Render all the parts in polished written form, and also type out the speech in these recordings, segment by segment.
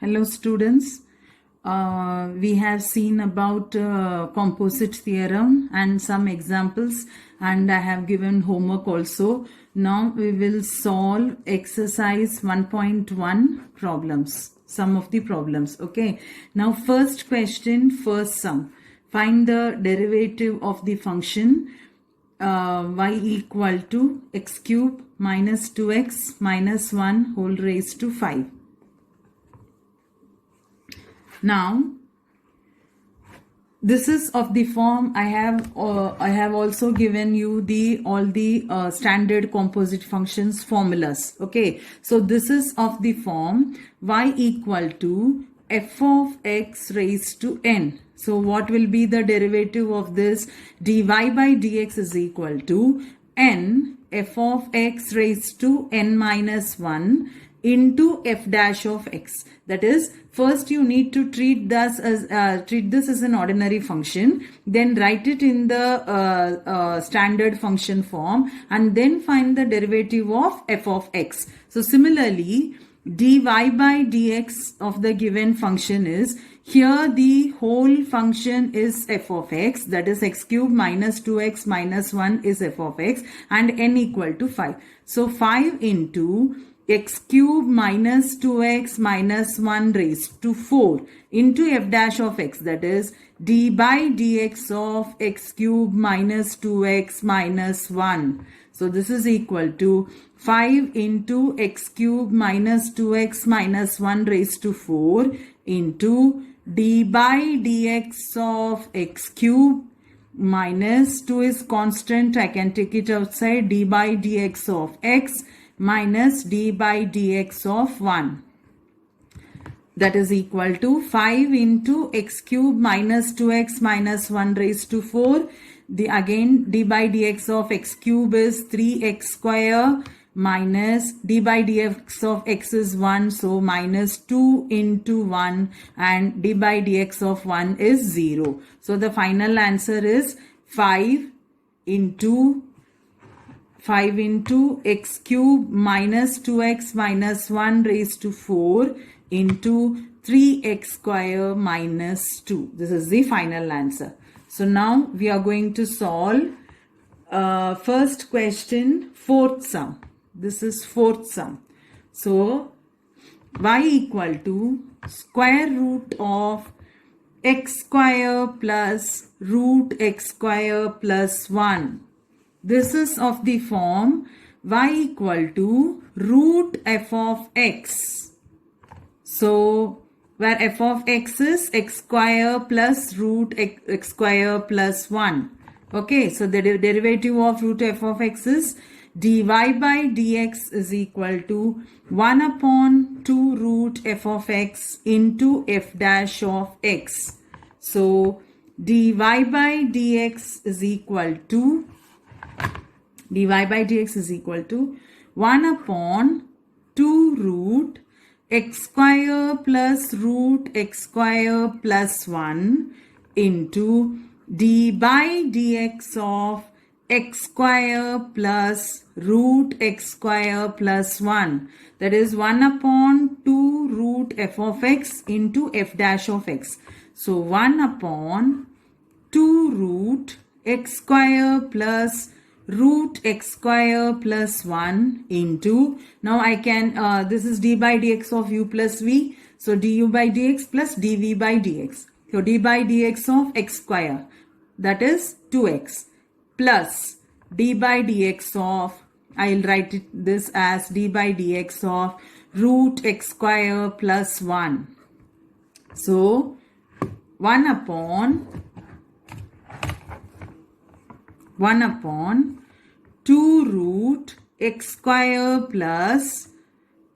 Hello students, we have seen about composite theorem and some examples, and I have given homework also. Now we will solve exercise 1.1 problems, some of the problems. Okay, now first question, first sum. Find the derivative of the function y equal to x cube minus 2x minus 1 whole raised to 5. Now, this is of the form I have also given you all the standard composite functions formulas. Okay, so this is of the form y equal to f of x raised to n. So what will be the derivative of this? Dy by dx is equal to n f of x raised to n minus 1 into f dash of x. That is, first you need to treat this as an ordinary function, then write it in the standard function form, and then find the derivative of f of x. So similarly, dy by dx of the given function is, here the whole function is f of x, that is x cube minus 2x minus 1 is f of x, and n equal to 5. So 5 into x cube minus 2x minus 1 raised to 4 into f dash of x, that is d by dx of x cube minus 2x minus 1. So this is equal to 5 into x cube minus 2x minus 1 raised to 4 into d by dx of x cube minus 2 is constant, I can take it outside, d by dx of x minus d by dx of 1, that is equal to 5 into x cube minus 2x minus 1 raised to 4. Again d by dx of x cube is 3x square minus d by dx of x is 1, so minus 2 into 1, and d by dx of 1 is 0. So the final answer is 5 into x cube minus 2x minus 1 raised to 4 into 3x square minus 2. This is the final answer. So now we are going to solve first question, fourth sum. This is fourth sum. So y equal to square root of x square plus root x square plus 1. This is of the form y equal to root f of x. So where f of x is x square plus root x square plus 1. Okay, so the derivative of root f of x is dy by dx is equal to 1 upon 2 root f of x into f dash of x. So dy by dx is equal to 1 upon 2 root x square plus root x square plus 1 into d by dx of x square plus root x square plus 1. That is 1 upon 2 root f of x into f dash of x. So 1 upon 2 root x square plus root x square plus 1 into, now I can, this is d by dx of u plus v, so du by dx plus dv by dx. So d by dx of x square, that is 2x, plus d by dx of, I'll write this as d by dx of root x square plus 1. So 1 upon 2 root x square plus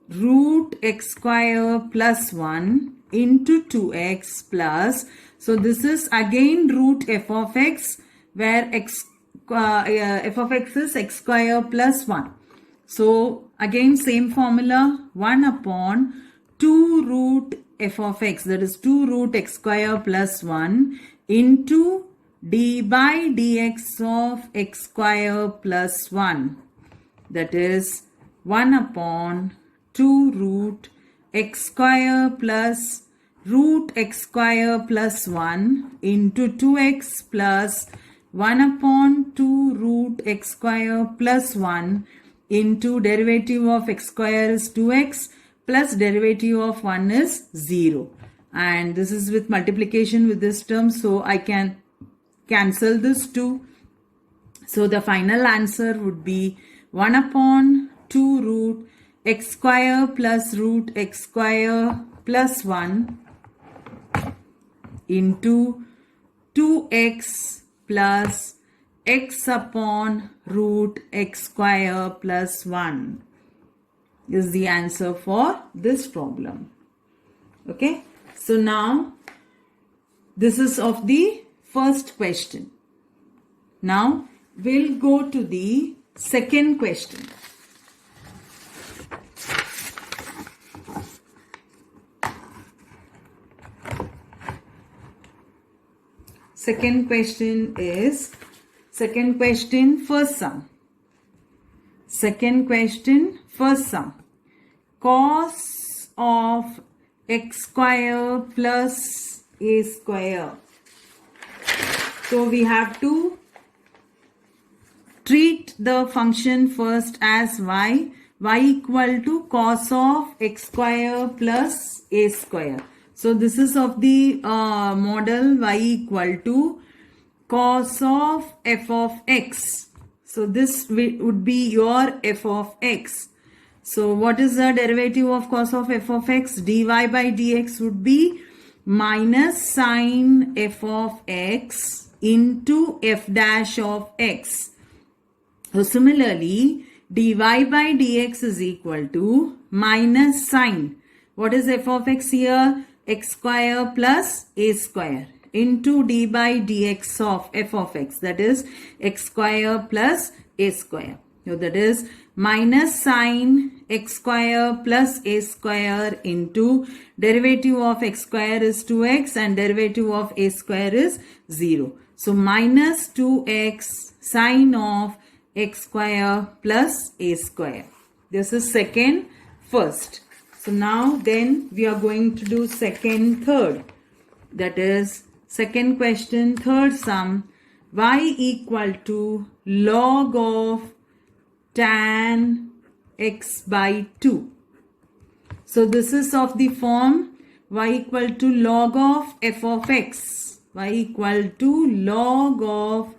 root x square plus 1 into 2x plus, so this is again root f of x, where f of x is x square plus 1. So again same formula, 1 upon 2 root f of x, that is 2 root x square plus 1 into d by dx of x square plus 1, that is 1 upon 2 root x square plus root x square plus 1 into 2x plus 1 upon 2 root x square plus 1 into derivative of x square is 2x plus derivative of 1 is 0. And this is with multiplication with this term, so I can cancel this 2. So the final answer would be 1 upon 2 root x square plus root x square plus 1 into 2x plus x upon root x square plus 1 is the answer for this problem. Okay, so now this is of the first question. Now we'll go to the second question. Second question first sum. Second question first sum. Cos of x square plus a square. So we have to treat the function first as y equal to cos of x square plus a square. So this is of the model y equal to cos of f of x. So this would be your f of x. So what is the derivative of cos of f of x? Dy by dx would be minus sine f of x into f dash of x. So similarly, dy by dx is equal to minus sine. What is f of x here? X square plus a square into d by dx of f of x, that is x square plus a square. So that is minus sine x square plus a square into derivative of x square is 2x and derivative of a square is 0. So minus 2x sine of x square plus a square. This is second first. So now then we are going to do second third. That is second question third sum. Y equal to log of tan x by 2. So this is of the form y equal to log of f of x. Y equal to log of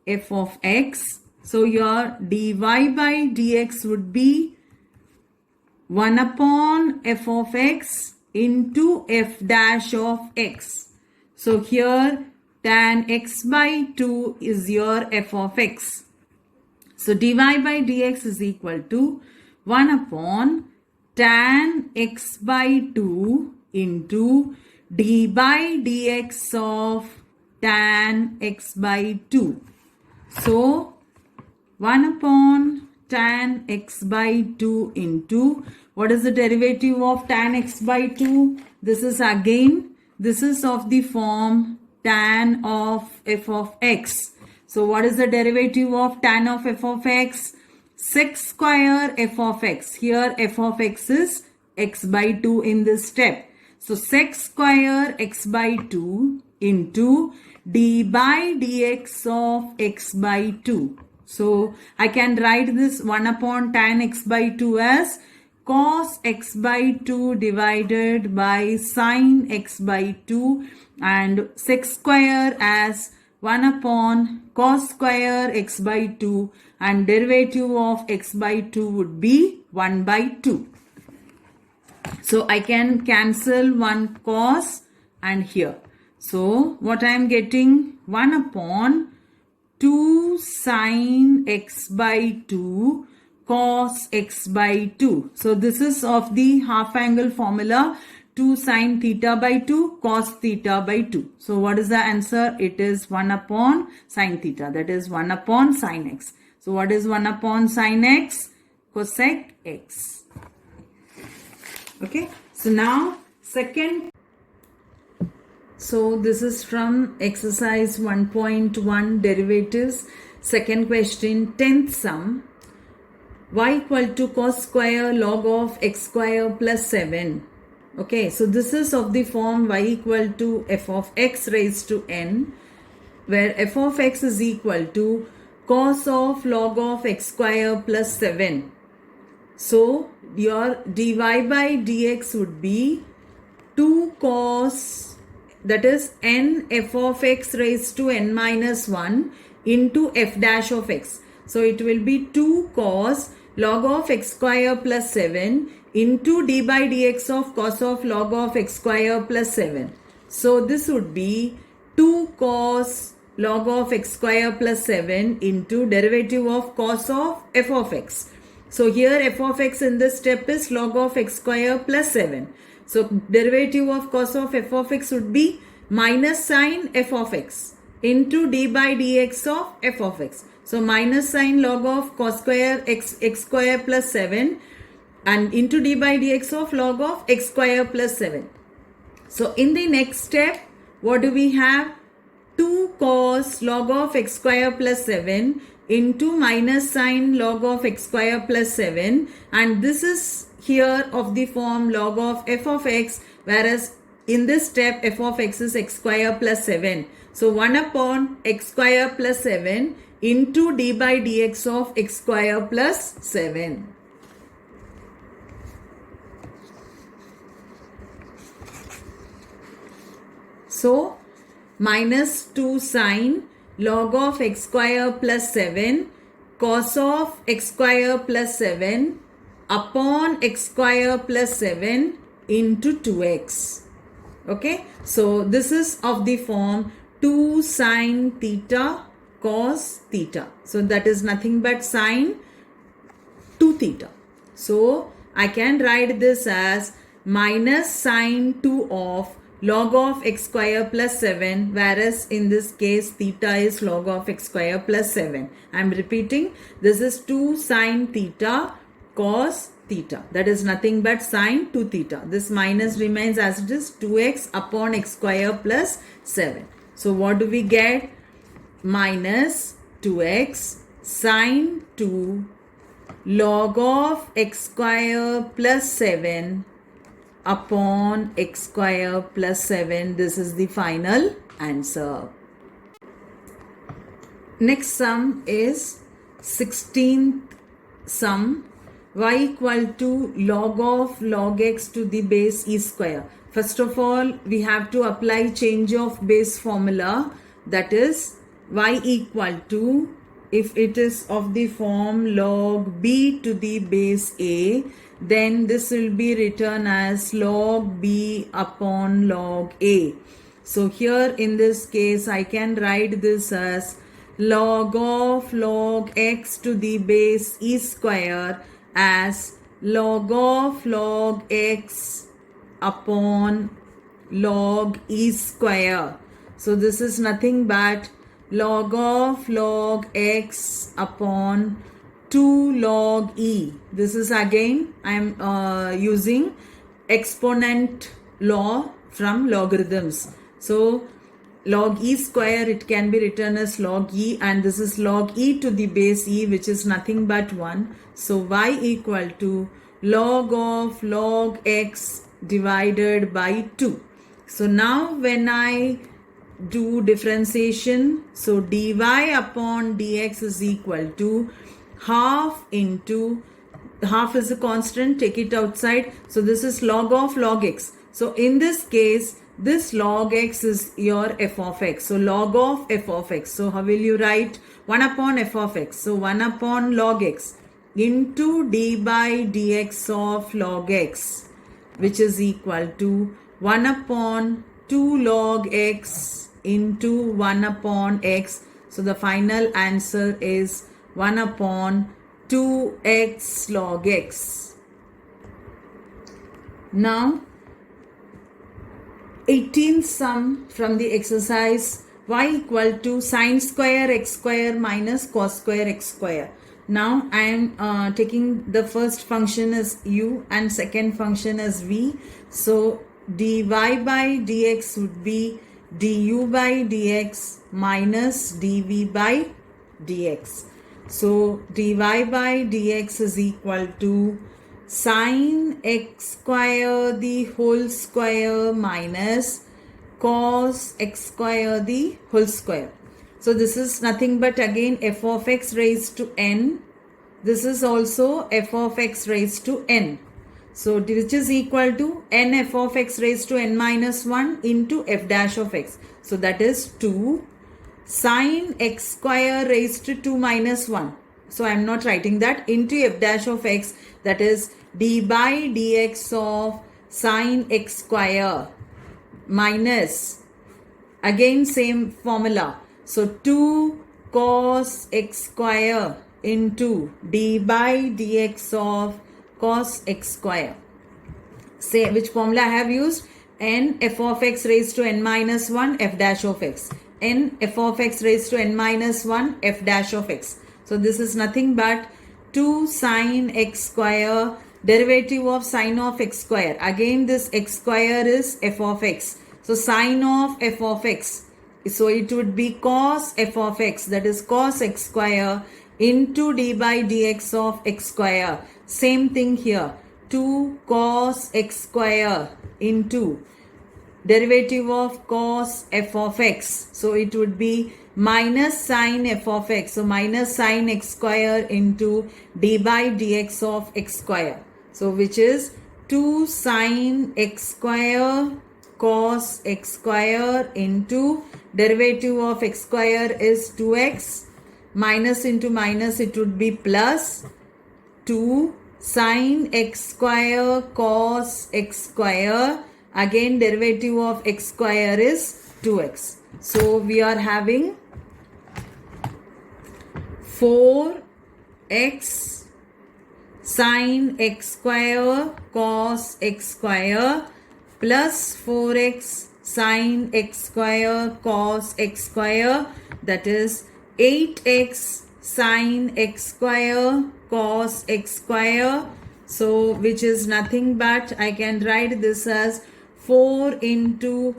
f of x. So your dy by dx would be 1 upon f of x into f dash of x. So here tan x by 2 is your f of x. So dy by dx is equal to 1 upon tan x by 2 into d by dx of tan x by 2. So 1 upon tan x by 2 into, what is the derivative of tan x by 2? This is again, this is of the form tan of f of x. So what is the derivative of tan of f of x? Sec square f of x. Here f of x is x by 2 in this step. So sec square x by 2 into d by dx of x by 2. So I can write this 1 upon tan x by 2 as cos x by 2 divided by sin x by 2 and sec square as 1 upon cos square x by 2 and derivative of x by 2 would be 1 by 2. So I can cancel one cos and here. So what I am getting 1 upon 2 sin x by 2 cos x by 2. So this is of the half angle formula 2 sin theta by 2 cos theta by 2. So what is the answer? It is 1 upon sin theta, that is 1 upon sin x. So what is 1 upon sin x? Cosec x. Okay. So now second. So this is from exercise 1.1 derivatives. Second question, 10th sum. y equal to cos square log of x square plus 7. Okay, so this is of the form y equal to f of x raised to n, where f of x is equal to cos of log of x square plus 7. So your dy by dx would be 2 cos, that is n f of x raised to n minus 1 into f dash of x. So it will be 2 cos log of x square plus 7 into d by dx of cos of log of x square plus 7. So this would be 2 cos log of x square plus 7 into derivative of cos of f of x. So here f of x in this step is log of x square plus 7. So derivative of cos of f of x would be minus sine f of x into d by dx of f of x. So minus sine log of cos square x square plus 7 and into d by dx of log of x square plus 7. So in the next step, what do we have? 2 cos log of x square plus 7 into minus sine log of x square plus 7, and this is here of the form log of f of x, whereas in this step f of x is x square plus 7. So 1 upon x square plus 7 into d by dx of x square plus 7. So minus 2 sine log of x square plus 7 cos of x square plus 7 upon x square plus 7 into 2x. Okay, so this is of the form 2 sine theta cos theta. So that is nothing but sine 2 theta. So I can write this as minus sine 2 of log of x square plus 7, whereas in this case theta is log of x square plus 7. I am repeating, this is 2 sine theta cos theta. That is nothing but sine 2 theta. This minus remains as it is 2x upon x square plus 7. So what do we get? Minus 2x sine 2 log of x square plus 7 upon x square plus 7. This is the final answer. Next sum is 16th sum, y equal to log of log x to the base e square. First of all, we have to apply change of base formula, that is y equal to, if it is of the form log b to the base a, then this will be written as log b upon log a. So here in this case I can write this as log of log x to the base e square as log of log x upon log e square. So this is nothing but log of log x upon 2 log e. This is again I am using exponent law from logarithms. So log e square, it can be written as log e, and this is log e to the base e, which is nothing but 1. So y equal to log of log x divided by 2. So now when I do differentiation, so dy upon dx is equal to half into, half is a constant, take it outside, so this is log of log x. So in this case, this log x is your f of x, so log of f of x. So how will you write? 1 upon f of x, so 1 upon log x into d by dx of log x, which is equal to 1 upon 2 log x into 1 upon x. So the final answer is 1 upon 2x log x. Now 18th sum from the exercise, y equal to sine square x square minus cos square x square. Now I am taking the first function as u and second function as v. So dy by dx would be du by dx minus dv by dx. So dy by dx is equal to sine x square the whole square minus cos x square the whole square. So this is nothing but again f of x raised to n. This is also f of x raised to n. So which is equal to n f of x raised to n minus 1 into f dash of x. So that is 2 sine x square raised to 2 minus 1. So I am not writing that, into f dash of x, that is d by dx of sine x square minus, again same formula. So 2 cos x square into d by dx of cos x square. Say which formula I have used? N f of x raised to n minus 1 f dash of x. N f of x raised to n minus 1 f dash of x. So this is nothing but 2 sine x square, derivative of sine of x square. Again this x square is f of x. So sine of f of x. So it would be cos f of x, that is cos x square into d by dx of x square. Same thing here. 2 cos x square into derivative of cos f of x. So it would be minus sine f of x. So minus sine x square into d by dx of x square. So which is 2 sine x square cos x square into derivative of x square is 2x, minus into minus it would be plus 2 sine x square cos x square, again derivative of x square is 2x. So we are having 4x sine x square cos x square plus 4x sine x square cos x square, that is 8x sine x square cos x square. So which is nothing but I can write this as 4 into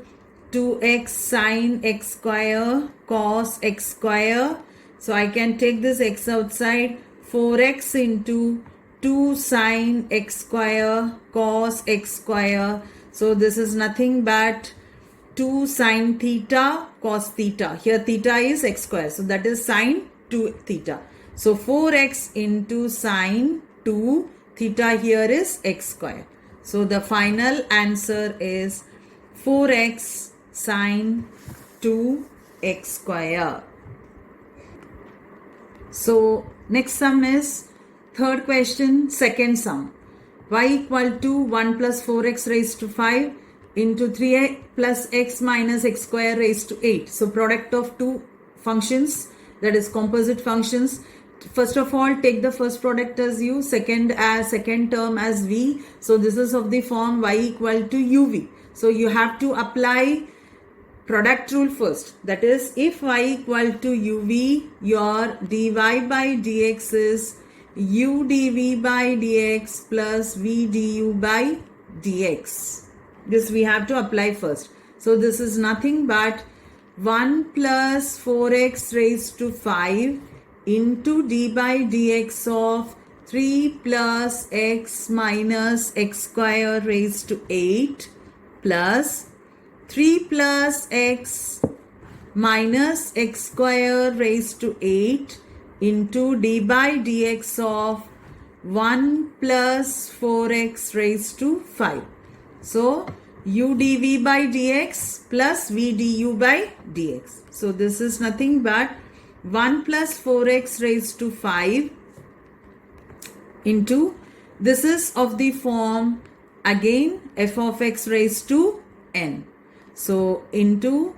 2x sine x square cos x square. So I can take this x outside, 4x into 2 sine x square cos x square. So this is nothing but 2 sine theta cos theta. Here theta is x square. So that is sine 2 theta. So 4x into sine 2 theta here is x square. So the final answer is 4x sine 2 x square. So next sum is third question, second sum. Y equal to 1 plus 4x raised to 5 into 3 plus x minus x square raised to 8. So product of two functions, that is composite functions. First of all, take the first product as u, second term as v. So this is of the form y equal to uv. So you have to apply product rule first. That is, if y equal to uv, your dy by dx is u dv by dx plus v du by dx. This we have to apply first. So this is nothing but 1 plus 4x raised to 5 into d by dx of 3 plus x minus x square raised to 8 plus 3 plus x minus x square raised to 8 into d by dx of 1 plus 4x raised to 5. So u dv by dx plus v du by dx. So this is nothing but 1 plus 4x raised to 5 into, this is of the form again f of x raised to n. So into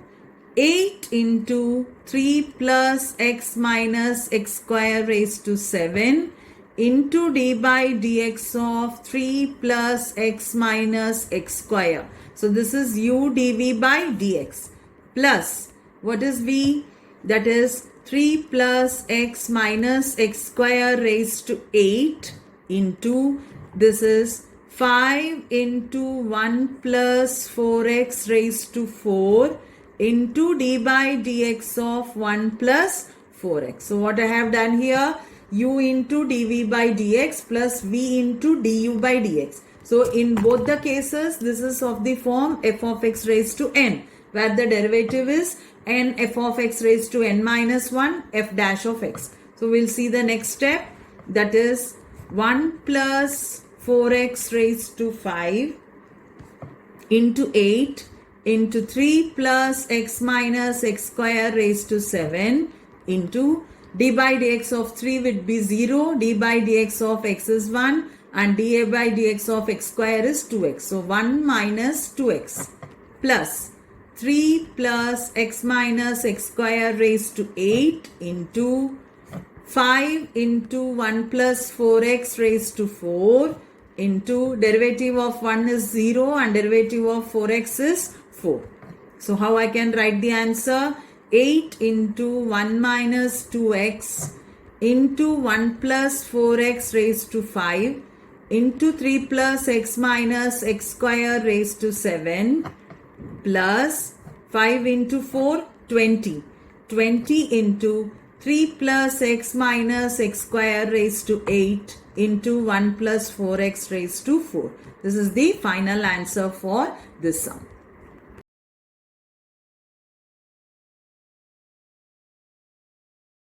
8 into 3 plus x minus x square raised to 7 into d by dx of 3 plus x minus x square. So this is u dv by dx plus, what is v? That is 3 plus x minus x square raised to 8 into, this is 5 into 1 plus 4x raised to 4 into d by dx of 1 plus 4x. So what I have done here, u into dv by dx plus v into du by dx. So in both the cases, this is of the form f of x raised to n, where the derivative is n f of x raised to n minus 1 f dash of x. So we'll see the next step, that is 1 plus 4x raised to 5 into 8 into 3 plus x minus x square raised to 7 into d by dx of 3 would be 0, d by dx of x is 1 and dA by dx of x square is 2x. So 1 minus 2x plus 3 plus x minus x square raised to 8 into 5 into 1 plus 4x raised to 4 into derivative of 1 is 0 and derivative of 4x is 4. So how I can write the answer? 8 into 1 minus 2x into 1 plus 4x raised to 5 into 3 plus x minus x square raised to 7 plus 5 into 4, 20. 20 into 3 plus x minus x square raised to 8 into 1 plus 4x raised to 4. This is the final answer for this sum.